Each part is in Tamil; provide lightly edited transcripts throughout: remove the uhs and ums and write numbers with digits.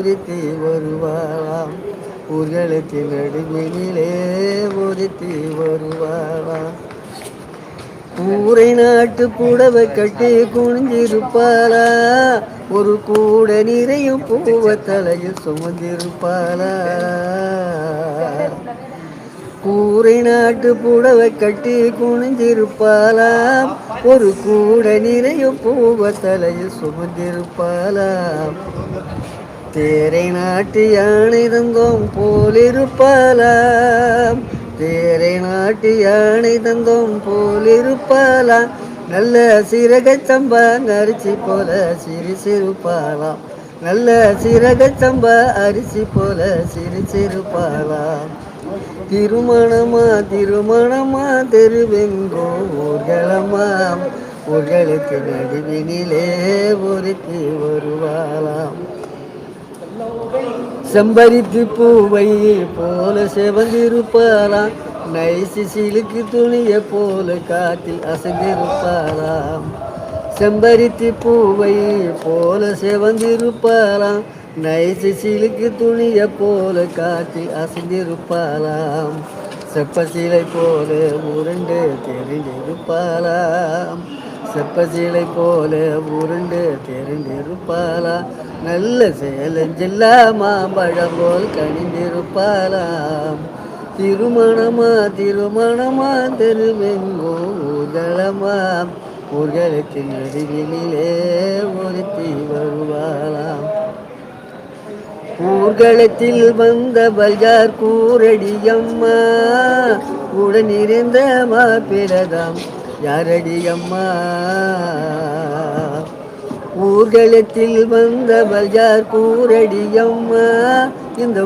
ஒருத்தி வருவாளாம், ஊர்களுக்கு நடுவினிலே ஒருத்தி வருவாளாம். ஊரை நாட்டு புடவை கட்டி குனிஞ்சிருப்பாளா, ஒரு கூட நிறையும் பூவ தலையில் சுமந்திருப்பாளா. கூரை நாட்டு புடவை கட்டி குனிஞ்சிருப்பாளாம், ஒரு கூட நிறையும் பூவ தலையில் சுமந்திருப்பாளாம். தேரை நாட்டு யானை தந்தோம் போலிருப்பாளாம், தேரை நாட்டு யானை தந்தோம் போலிருப்பாளாம். நல்ல சீரகச்சம்பா அரிசி போல சிரிச்சிருப்பாளாம், நல்ல சீரகச்சம்பா அரிசி போல சிரிச்சிருப்பாளாம். திருமணமா திருமணமா தெருவெங்கோ ஊர்களமாம், ஊர்களுக்கு நடுவினிலே ஒருத்தி வருவாளாம். செம்பருத்தி பூவை போல செவந்திருப்பாளாம், நைசி சிலுக்கு துணிய போல காத்தில் அசைந்திருப்பாளாம். செம்பருத்தி பூவை போல செவந்திருப்பாளாம், நைசி சிலுக்கு துணிய போல காத்தில் அசைந்திருப்பாளாம். செப்ப சிலை போல உருண்டு தெரிந்திருப்பாளாம், செப்ப சிலை போல உருண்டு தெரிந்திருப்பாளாம். நல்ல சேலஞ்சில்லா மாம்பழம் போல் கனிந்திருப்பாளாம். திருமணமா திருமணமா தெருவெங்கோ ஊர்வலமாம், ஊர்களுக்கு நடுவினிலே ஒருத்தி வருவாளாம். ஊர்வலத்தில் வந்தவள் யார் கூரடியம்மா, உடனிருந்த மாப்பிளதாம் யாரடியம்மா. ஊர்வலத்தில் வந்தவள் யார் கூரடியம்மா, இந்த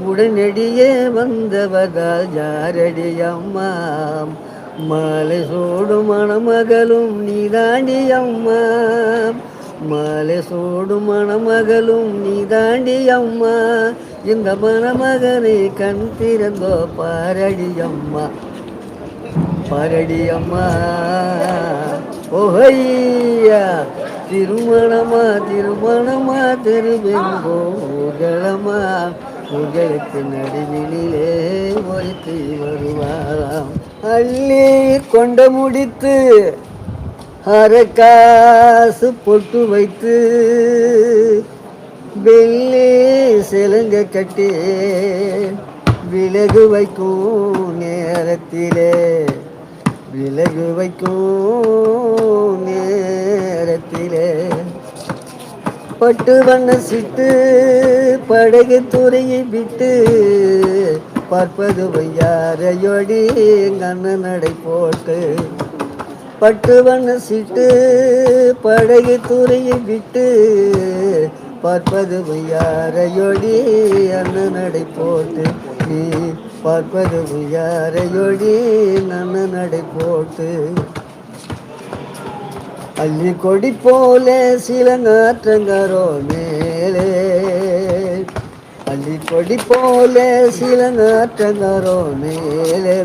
உடனடியே வந்தவதால் யாரடியம்மா. மாலை சூடும் மணமகளும் நீதாண்டியம்மா, மாலை சூடும் மணமகளும் நீதாண்டியம்மா. இந்த மணமகனை கண் திறந்தோ பாரடியம்மா, பாரடியம்மா. ஓஹையா திருமணமா திருமணமா தெருவெங்கோ ஊர்களமா, ஊர்களுக்கு நடுவினிலே ஒருத்தி வருவாளாம். அள்ளி கொண்ட முடித்து அரக்காசு பொட்டு வைத்து, வெள்ளி சிலங்க கட்டி விலகு வைக்கும் நேரத்திலே, விலகு வைக்கும் நேரத்திலே பட்டு வண்ண சிட்டு படகு துறையை விட்டு பார்ப்பது வையாரையொடி கண்ண நடை போட்டு. பட்டு வண்ண சிட்டு படகு துறையை விட்டு பார்ப்பது வையாரையொடி அண்ண நடை போட்டு. நீ பார்ப்பது யாரையொடி நன்ன நடை போட்டு. அள்ளி கொடி போல சில நாற்றங்காரோ மேலே, அள்ளி கொடி போல சில நாற்றங்காரோ மேலே,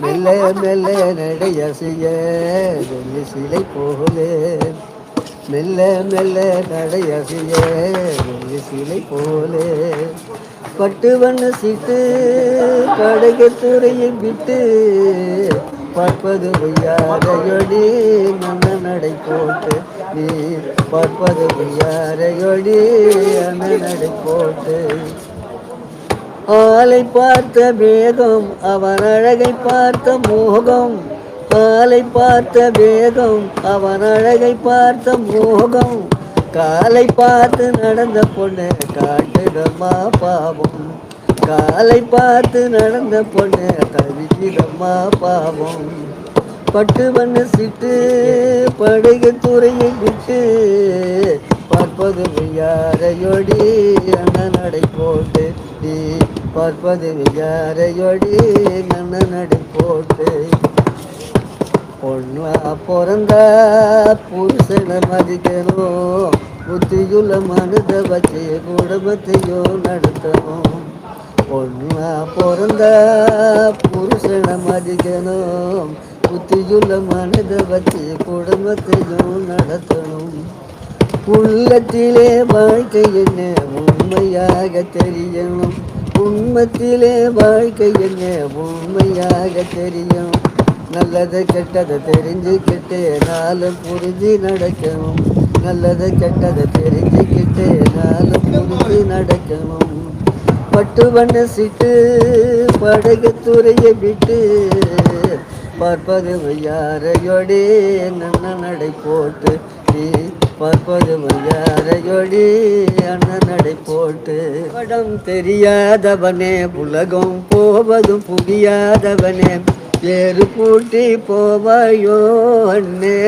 மெல்ல மெல்ல நடையசைய வெள்ளி சிலை போலே, மெல்ல மெல்ல நடையசைய வெள்ளி சிலை போலே. பட்டு வண்ண சீட்டு படகு துறையை விட்டு பார்ப்பது யாரையொடி நல்ல நடை போட்டு. நீ பார்ப்பது யாரையொடி அந்த நடை போட்டு. ஆளை பார்த்த வேகம் அவன் அழகை பார்த்த மோகம், ஆளை பார்த்த வேகம் அவன் அழகை பார்த்த மோகம். காலை பார்த்து நடந்த பொண்ணு காட்டுதம்மா பாவம், காலை பார்த்து நடந்த பொண்ணு தவிக்குதம்மா பாவம். பட்டு வண்ண சிட்டு படகு துறையை விட்டு பார்ப்பது யாரையொடி அண்ண நடை போட்டு. நீ பார்ப்பது யாரையொடி அண்ண நடை போட்டு. பொண்ணா பிறந்தா புருஷனை மதிக்கணும், புத்தியுள்ள மனித வச்சு குடும்பத்தையும் நடத்தணும். பொண்ணா பிறந்தா புருஷனை மதிக்கணும், புத்தியுள்ள மனித வச்சு குடும்பத்தையும் நடத்தணும். உள்ளத்திலே வாழ்க்கை என்ன உண்மையாக தெரியணும். உண்மத்திலே வாழ்க்கை என்ன உண்மையாக தெரியும். நல்லதை கெட்டதை தெரிஞ்சுக்கிட்டு நாளும் புரிஞ்சு நடக்கணும். நல்லதை கெட்டதை தெரிஞ்சுக்கிட்டு நாளும் புரிஞ்சு நடக்கணும். பட்டு வண்ண சிட்டு படகுத்துறையை விட்டு பார்ப்பது யாரையோடி நன்ன நடை போட்டு நீ பார்ப்பது யாரையோடி அண்ணன் நடை போட்டு. படம் தெரியாதவனே உலகம் போவதும் புரியாதவனே ஏறு பூட்டி போவாயோ அண்ணே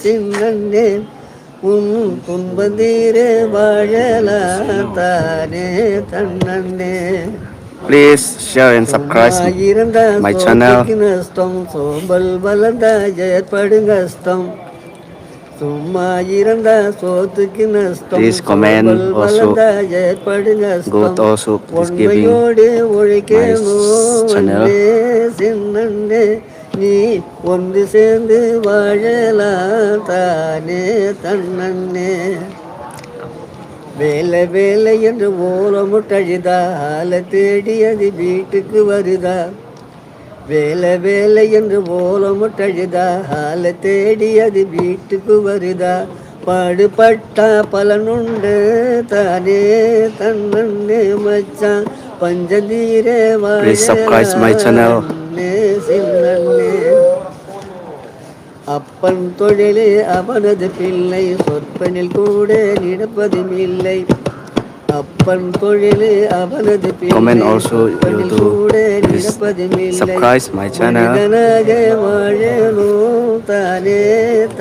சின்னே. உன் துன்பந்தீரே வாழலாம் தானே தன்னே. Please share and subscribe my channel. நஷ்டம் சோம்பல் வளர்ந்தா ஏற்படும் கஷ்டம். சும்மா இருந்தா சோத்துக்கு நஷ்டம். Please comment also. ஏற்படும் கஷ்டம். Good also. Please உண்மையோடு giving உழைக்கணும் channel. சின்னே. நீ ஒன்று சேர்ந்து வாழலாம் தானே தன்னே. வேலை வேலை என்று ஓலமுட்டழுதா ஆள தேடி அது வீட்டுக்கு வருதா. வேலை வேலை என்று ஓலமுட்டழுதா ஆள தேடி அது வீட்டுக்கு வருதா. பாடுபட்டா பலனுண்டு தானே தன்னே மச்சான் பஞ்சதீரே வாழ சின்னே. அப்பன் தொழிலே அவனது பிள்ளை சொற்பனில் கூட நடப்பதும் இல்லை. அப்பன் தொழிலே அவனது பிள்ளை சொற்பனில் கூட நடப்பதும் இல்லை. மனிதனாக வாழணும் தானே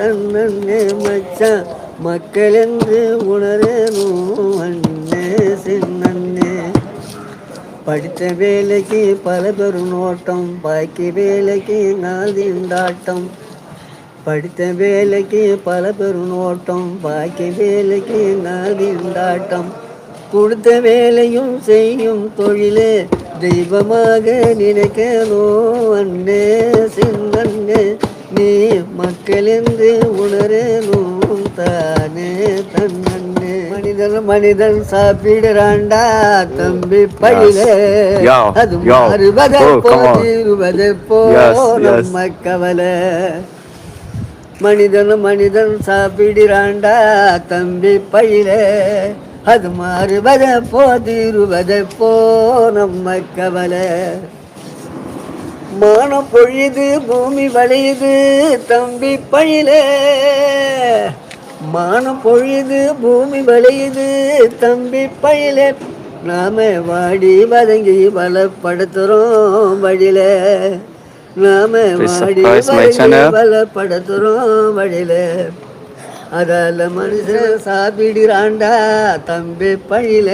தன்னே மச்சான் மக்கள் என்று உணரணும் அண்ணே சின்னே. படித்த வேலைக்கு பல பெரும் நோட்டம் பாக்கி வேலைக்கு நாள் திண்டாட்டம். படித்த வேலைக்கு பல பெரும் நோட்டம் பாக்கி வேலைக்கு நாள் திண்டாட்டம். கொடுத்த வேலையும் செய்யும் தொழிலே தெய்வமாக நினைக்கணும் அண்ணே சின்னே. நீ மக்கள் என்று உணரணும் தானே தன்னே. மனிதன் மனிதன் சாப்பிடுறாண்டா தம்பி பயிலே. அது மாறுவதற்போ நம்ம கவலை. மனிதன் மனிதன் சாப்பிடுறாண்டா தம்பி பயிலே. அது மாறுவதப்போ தீருவதப்போ நம்ம கவலை. மானம் பொழியுது பூமி வளையுது தம்பி பயிலே. மானம் பொழியுது பூமி வளையுது தம்பி பயிலே. நாம வாடி வதங்கி பலப்படுத்துறோம் வழியில. நாம வாடி வதங்கி பலப்படுத்துறோம் வழியில. அதால மனுஷன் சாப்பிடுறாண்டா தம்பி பயில.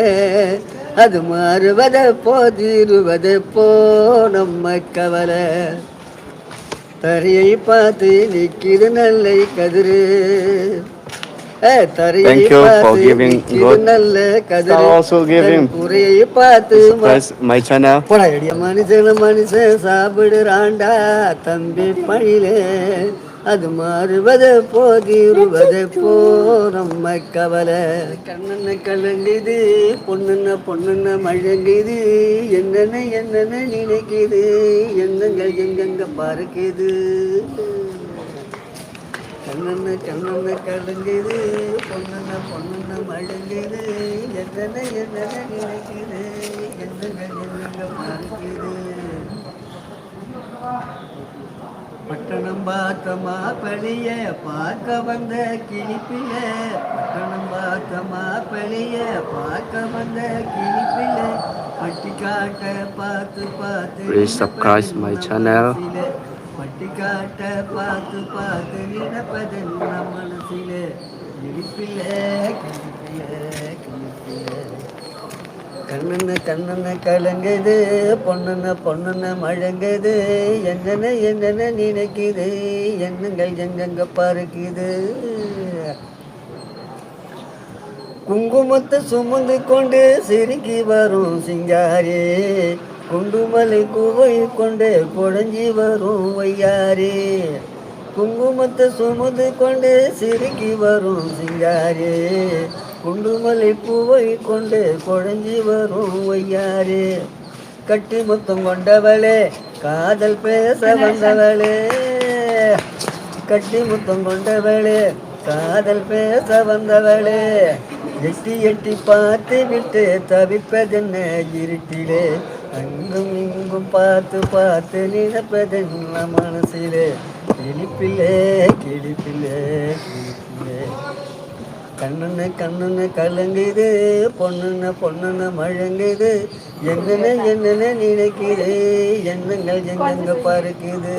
அது மாறுவதப்போ தீருவதப்போ நம்ம கவலை. தரையை பார்த்து நிற்கிது நல்லை கதிரு. தரையை பார்த்து நிற்கிது நல்ல கதிரு. குறையை பார்த்து மனுஷன் சாப்பிடுறாண்டா தம்பி பயிலே. அது மாறுவதப்போ தீருவதப்போ நம்ம கவலை. கண்ணன கலங்குது பொண்ணுன்ன மழங்குது. என்னென்ன என்னென்ன நினைக்குது எண்ணங்கள் எங்கெங்க பார்க்குது. கண்ணன கலங்குது பொண்ணுன்ன மழங்குது. என்னென்ன என்னென்ன நினைக்குது எண்ணங்கள் எங்கெங்க பார்க்குது. பட்டணம் பார்த்தமா பழிய பார்க்க வந்த கிளிப்பில. பட்டணம் பார்த்தமா பழிய பார்க்க வந்த கிளிப்பில. பட்டி காட்ட பார்த்து பார்த்து பட்டி காட்ட பார்த்து பார்த்து நினைப்பதென்ன மனசில. கிளிப்பில கிளிப்பில கிளிப்பில. கண்ணன கலங்குது பொண்ணுன்ன மழங்குது. என்னென்ன என்னென்ன நினைக்குது எண்ணங்கள் எங்கெங்க பறக்குது. குங்குமத்தை சுமந்து கொண்டு சிரிக்கி வரும் சிங்காரே. குண்டுமலை கூவை கொண்டு குழஞ்சி வரும் வையாரே. குங்குமத்தை சுமந்து கொண்டு சிறுக்கி வரும் சிங்காரே, குண்டுமலை பூவை கொண்டு குழஞ்சி வரும் ஒய்யாரே. கட்டி முத்தம் கொண்டவளே, காதல் பேச வந்தவளே, கட்டி முத்தம் கொண்டவளே, காதல் பேச வந்தவளே. எட்டி எட்டி பார்த்து விட்டு தவிப்பதென்ன இருட்டிலே, அங்கும் இங்கும் பார்த்து பார்த்து நினைப்பதென்ன மனசிலே. கிளிப்பிலே கிளிப்பிலே கிளிப்பிலே, கண்ணுன்னு கண்ணுன்னு கலங்குது, பொண்ணுன்னு பொண்ணுன்னு மழங்குது. என்னென்ன என்னென்ன நினைக்குது, எண்ணங்கள் எங்கெங்க பறக்குது.